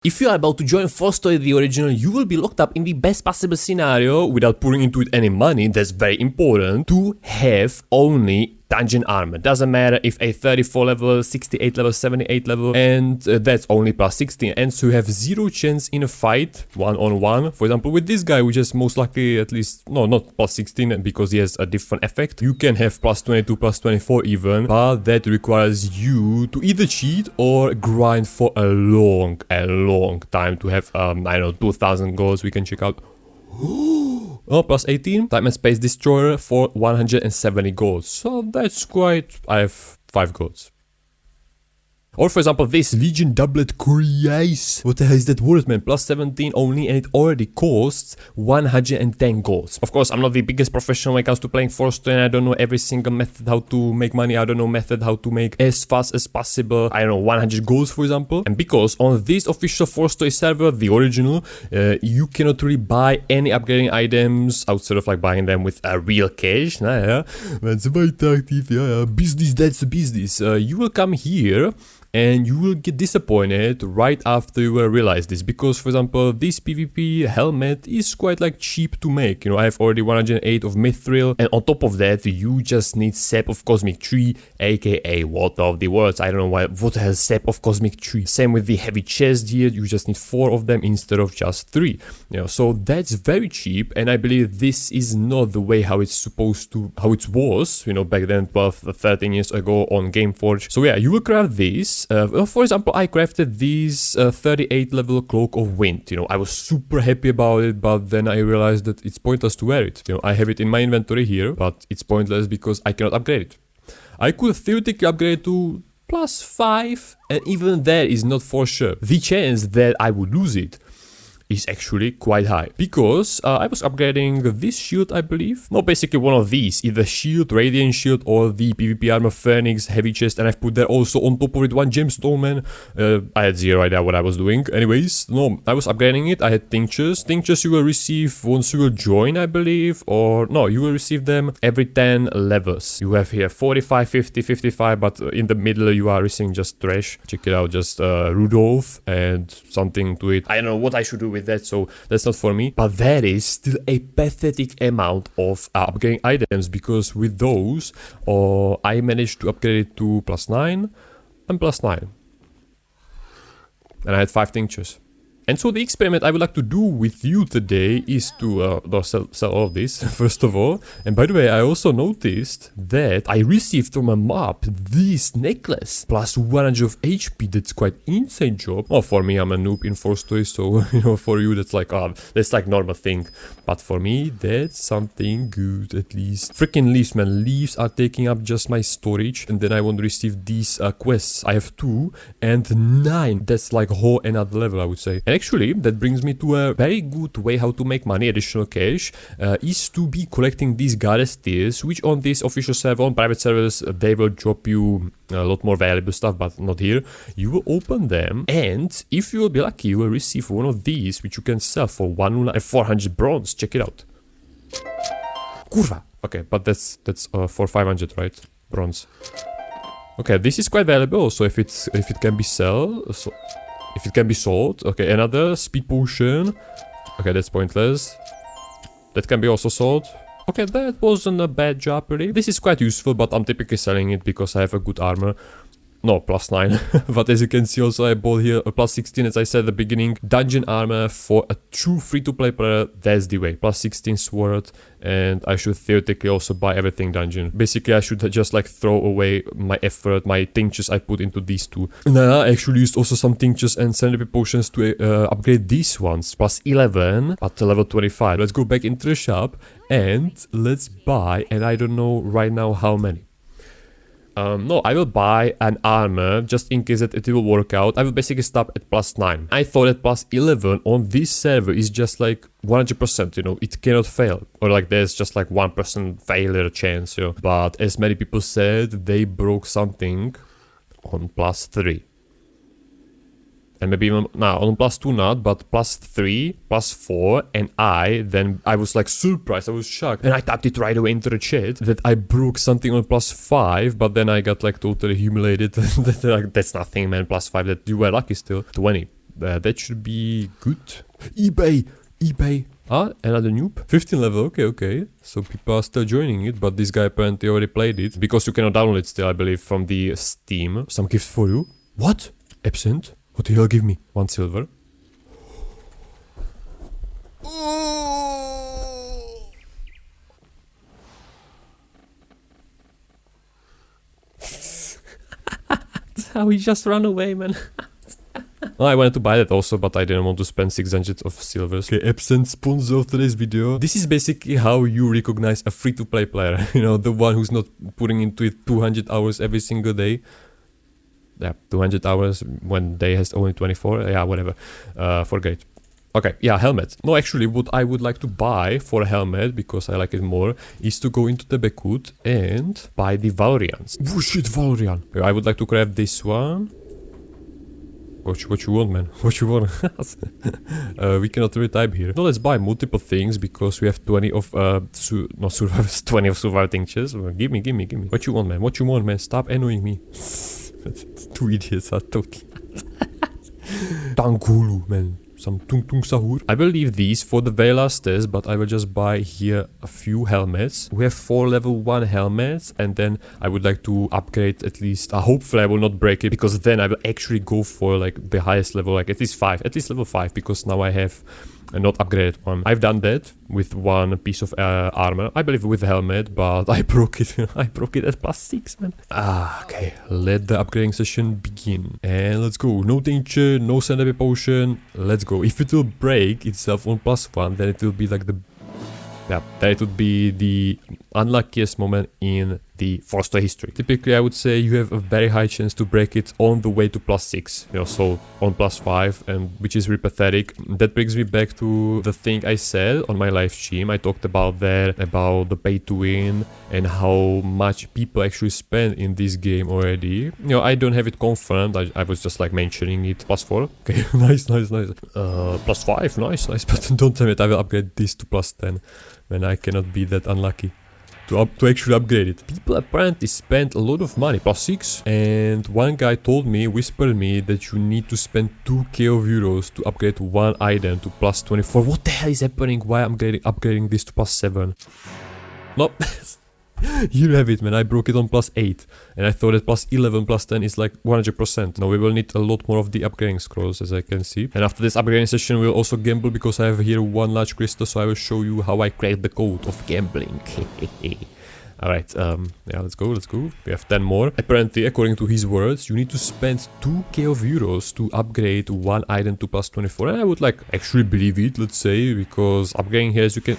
If you are about to join 4STORY the original, you will be locked up in the best possible scenario without putting into it any money. That's very important to have only dungeon armor. Doesn't matter if a 34 level, 68 level, 78 level, and that's only plus 16. And so you have zero chance in a fight, one-on-one. For example, with this guy, which is most likely at least, no, not plus 16 because he has a different effect. You can have plus 22, plus 24 even, but that requires you to either cheat or grind for a long time to have, I don't know, 2000 golds. We can check out. Oh, plus 18. Time and Space Destroyer for 170 golds. So that's quite... I have 5 golds. Or for example, this Legion Doublet Curious. What the hell is that word, man? Plus 17 only, and it already costs 110 golds. Of course, I'm not the biggest professional when it comes to playing 4STORY, and I don't know every single method how to make money. I don't know method how to make as fast as possible. I don't know, 100 golds, for example. And because on this official 4STORY server, the original, you cannot really buy any upgrading items outside of like buying them with a real cash. That's my tactic. Business, that's a business. You will come here and you will get disappointed right after you will realize this, because for example this PvP helmet is quite like cheap to make. You know, I have already 108 of Mithril, and on top of that you just need Sap of Cosmic Tree, aka Water of the Worlds. I don't know why, what has Sap of Cosmic Tree. Same with the heavy chest here, you just need 4 of them instead of just 3. You know, so that's very cheap, and I believe this is not the way how it's supposed to, how it was, you know, back then 12, 13 years ago on Gameforge. So yeah, you will craft this. For example, I crafted this 38 level Cloak of Wind. You know, I was super happy about it, but then I realized that it's pointless to wear it. You know, I have it in my inventory here, but it's pointless because I cannot upgrade it. I could theoretically upgrade to plus 5, and even that is not for sure. The chance that I would lose it is actually quite high, because I was upgrading this shield, I believe. No, basically one of these, either shield, radiant shield, or the PvP armor Phoenix heavy chest, and I've put that also on top of it 1 gemstone, man. I had 0 idea what I was doing. Anyways, no, I was upgrading it. I had tinctures. Tinctures you will receive once you will join, I believe, or no, you will receive them every 10 levels. You have here 45, 50, 55, but in the middle you are receiving just trash. Check it out, just Rudolph and something to it. I don't know what I should do with that, so that's not for me, but that is still a pathetic amount of upgrading items, because with those I managed to upgrade it to plus 9 and plus 9, and I had 5 tinctures. And so the experiment I would like to do with you today is to sell all of this, first of all. And by the way, I also noticed that I received from a mob this necklace, plus 100 of HP. That's quite insane job. Well, for me, I'm a noob in 4STORY, so, you know, for you, that's like, that's like normal thing. But for me, that's something good, at least. Freaking leaves, man. Leaves are taking up just my storage. And then I want to receive these quests. I have 2 and 9. That's like whole another level, I would say. And actually, that brings me to a very good way how to make money, additional cash, is to be collecting these goddess tiers, which on this official server, on private servers, they will drop you a lot more valuable stuff, but not here. You will open them, and if you will be lucky, you will receive one of these, which you can sell for 400 bronze. Check it out. Kurva! Okay, but that's for 500, right? Bronze. Okay, this is quite valuable, so if it can be sold, so if it can be sold. Okay, another speed potion. Okay, that's pointless. That can be also sold. Okay, that wasn't a bad job really. This is quite useful, but I'm typically selling it because I have a good armor. No, plus 9. But as you can see also, I bought here a plus 16, as I said at the beginning. Dungeon armor for a true free-to-play player, that's the way. Plus 16 sword, and I should theoretically also buy everything dungeon. Basically, I should just like throw away my effort, my tinctures I put into these 2. And I actually used also some tinctures and sanity potions to upgrade these ones. Plus 11 at level 25. Let's go back into the shop and let's buy, and I don't know right now how many. No, I will buy an armor just in case that it will work out. I will basically stop at plus 9. I thought that plus 11 on this server is just like 100%, you know, it cannot fail. Or like there's just like 1% failure chance, you know. But as many people said, they broke something on plus 3. And maybe even, now on plus 2 not, but plus 3, plus 4, and then I was like surprised, I was shocked. And I typed it right away into the chat that I broke something on plus 5, but then I got like totally humiliated. That's nothing, man, plus 5, that you were lucky still. 20. that should be good. eBay. Ah, another noob. 15 level, okay. So people are still joining it, but this guy apparently already played it. Because you cannot download it still, I believe, from the Steam. Some gift for you. What? Absent? What the hell, give me? 1 silver. How he just ran away, man. I wanted to buy that also, but I didn't want to spend 600 of silvers. Okay, absent sponsor of today's video. This is basically how you recognize a free-to-play player. You know, the one who's not putting into it 200 hours every single day. Yeah, 200 hours when day has only 24. Yeah, whatever. Forget it. Okay, yeah, helmet. No, actually, what I would like to buy for a helmet, because I like it more, is to go into the Bakut and buy the Valorians. Oh shit, Valorian. I would like to grab this one. What you want, man? What you want? We cannot really type here. So let's buy multiple things because we have 20 of not survivors, 20 of survival tinctures. Give me. What you want, man? What you want, man? Stop annoying me. Two idiots are totally. Tankulu, man. Some tung sahur. I will leave these for the very last test, but I will just buy here a few helmets. We have 4 level 1 helmets, and then I would like to upgrade at least, hopefully I will not break it, because then I will actually go for like the highest level, like at least level 5, because now I have a not upgraded one. I've done that with one piece of armor, I believe with the helmet, but I broke it. I broke it at +6, man. Okay. Let the upgrading session begin. And let's go. No danger, no sanity potion. Let's go. If it will break itself on +1, then it will be like the... Yeah, that would be the unluckiest moment in the 4-story history. Typically, I would say you have a very high chance to break it on the way to +6, you know, so on +5, and which is really pathetic. That brings me back to the thing I said on my live stream. I talked about that, about the pay to win and how much people actually spend in this game already. You know, I don't have it confirmed. I was just like mentioning it. +4, okay, nice. +5, nice. But don't tell me that I will upgrade this to +10. Man, I cannot be that unlucky to actually upgrade it. People apparently spend a lot of money, +6, and one guy told me, whispered me, that you need to spend 2k of euros to upgrade one item to +24. What the hell is happening? Why I'm upgrading this to +7? Nope. Here you have it, man. I broke it on +8, and I thought that +11, +10 is like 100%. Now we will need a lot more of the upgrading scrolls, as I can see. And after this upgrading session, we'll also gamble, because I have here one large crystal, so I will show you how I cracked the code of gambling. Alright, yeah, let's go. We have 10 more. Apparently, according to his words, you need to spend 2k of euros to upgrade one item to +24. And I would like actually believe it, let's say, because upgrading here, as you can...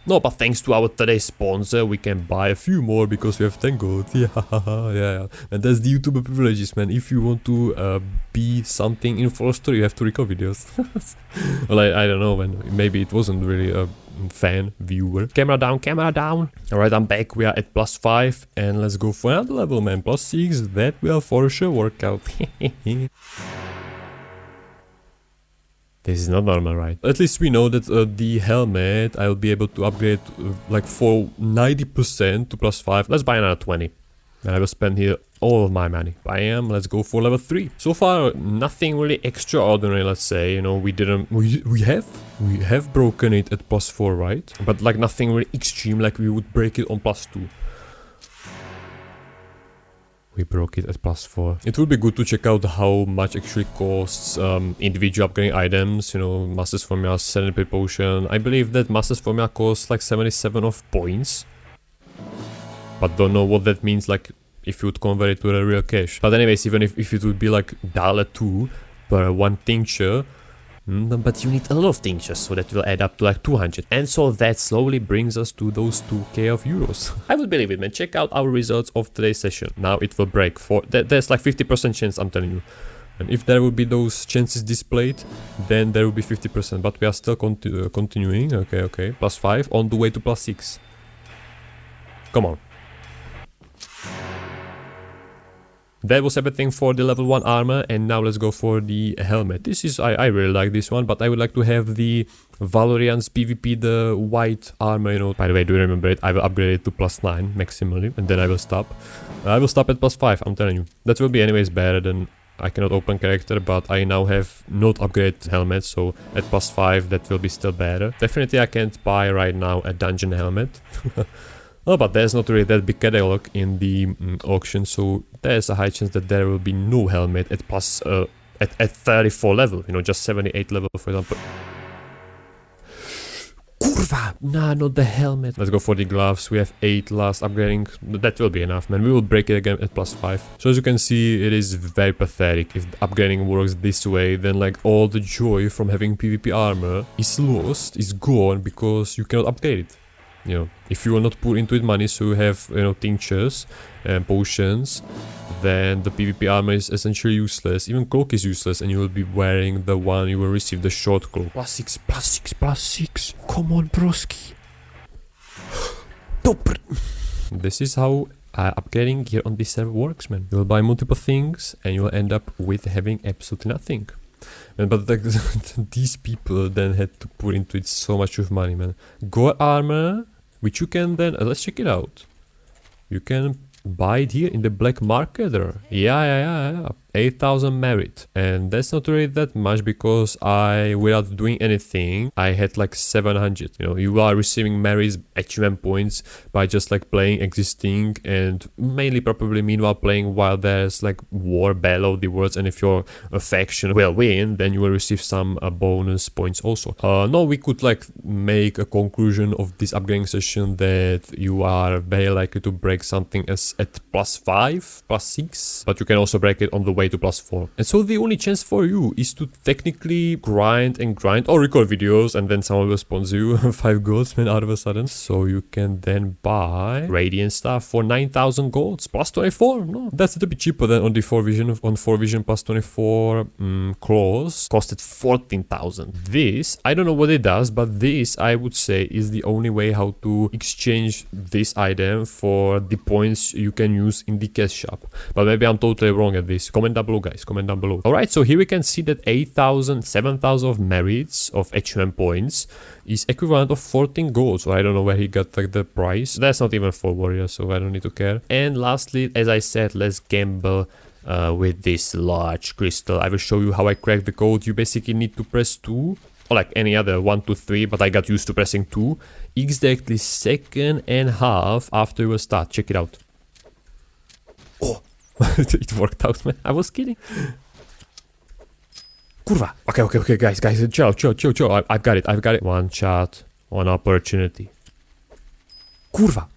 No, but thanks to our today's sponsor, we can buy a few more because we have 10 gold. Yeah. And that's the YouTuber privileges, man. If you want to be something in 4-story, you have to record videos. Well, I don't know, man. Maybe it wasn't really a fan, viewer. Camera down. Alright, I'm back. We are at +5. And let's go for another level, man. +6. That will for sure work out. This is not normal, right? At least we know that the helmet I'll be able to upgrade like for 90% to +5. Let's buy another 20. And I will spend here all of my money. Bam, let's go for level 3. So far, nothing really extraordinary, let's say. You know, we have broken it at +4, right? But like nothing really extreme, like we would break it on +2. We broke it at +4. It would be good to check out how much actually costs individual upgrading items, you know, Master's Formula, Sanity Potion. I believe that Master's Formula costs like 77 of points. But don't know what that means, like, if you would convert it to a real cash. But anyways, even if it would be like $2 per one tincture, but you need a lot of tinctures, so that will add up to like 200. And so that slowly brings us to those 2k of euros. I would believe it, man. Check out our results of today's session. Now it will break. There's like 50% chance, I'm telling you. And if there will be those chances displayed, then there will be 50%. But we are still continuing. Okay. +5 on the way to +6. Come on. That was everything for the level 1 armor, and now let's go for the helmet. This is, I really like this one, but I would like to have the Valorian's PvP, the white armor, you know. By the way, do you remember it? I will upgrade it to +9 maximally, and then I will stop. I will stop at +5, I'm telling you. That will be anyways better than I cannot open character, but I now have not upgraded helmet, so at +5 that will be still better. Definitely I can't buy right now a dungeon helmet. Oh, but there's not really that big catalog in the auction, so there's a high chance that there will be no helmet at at 34 level, you know, just 78 level for example. Kurva! Nah, not the helmet. Let's go for the gloves. We have 8 last upgrading. That will be enough, man. We will break it again at +5. So as you can see, it is very pathetic. If the upgrading works this way, then like all the joy from having PvP armor is lost, is gone, because you cannot upgrade it. You know, if you will not put into it money, so you have, you know, tinctures and potions, then the PvP armor is essentially useless. Even cloak is useless, and you will be wearing the one you will receive, the short cloak. +6, +6, +6. Come on, broski. This is how upgrading here on this server works, man. You will buy multiple things, and you will end up with having absolutely nothing. Man, but like, these people then had to put into it so much of money, man. Gold armor, which you can then, let's check it out. You can buy it here in the black market. Yeah. 8,000 merit, and that's not really that much, because I, without doing anything, I had like 700. You know, you are receiving merits, achievement points by just like playing, existing, and mainly probably meanwhile playing while there's like war, battle the worlds, and if your faction will win, then you will receive some bonus points also. No, we could like make a conclusion of this upgrading session that you are very likely to break something as at +5, +6, but you can also break it on the way to +4. And so the only chance for you is to technically grind or record videos, and then someone will sponsor you 5 golds, man, out of a sudden. So you can then buy radiant stuff for 9,000 golds +24. No, that's a little bit cheaper than on the 4Vision. On 4Vision +24 claws costed 14,000. This, I don't know what it does, but this I would say is the only way how to exchange this item for the points you can use in the cash shop. But maybe I'm totally wrong at this. Comment down below, guys. Comment down below. Alright, so here we can see that 8,000, 7,000 of merits of achievement points is equivalent of 14 gold. So I don't know where he got like the price. That's not even for warriors, so I don't need to care. And lastly, as I said, let's gamble with this large crystal. I will show you how I crack the code. You basically need to press 2, or like any other 1, 2, 3, but I got used to pressing 2 exactly second and half after you will start. Check it out. Oh, it worked out, man. I was kidding. Kurva. Okay, guys, chill. I've got it. One shot, one opportunity. Kurva.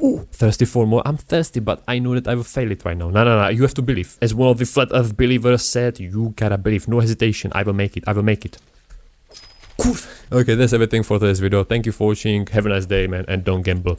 Ooh, thirsty for more. I'm thirsty, but I know that I will fail it right now. No, you have to believe. As one of the flat earth believers said, you gotta believe. No hesitation. I will make it. Okay, that's everything for today's video. Thank you for watching. Have a nice day, man, and don't gamble.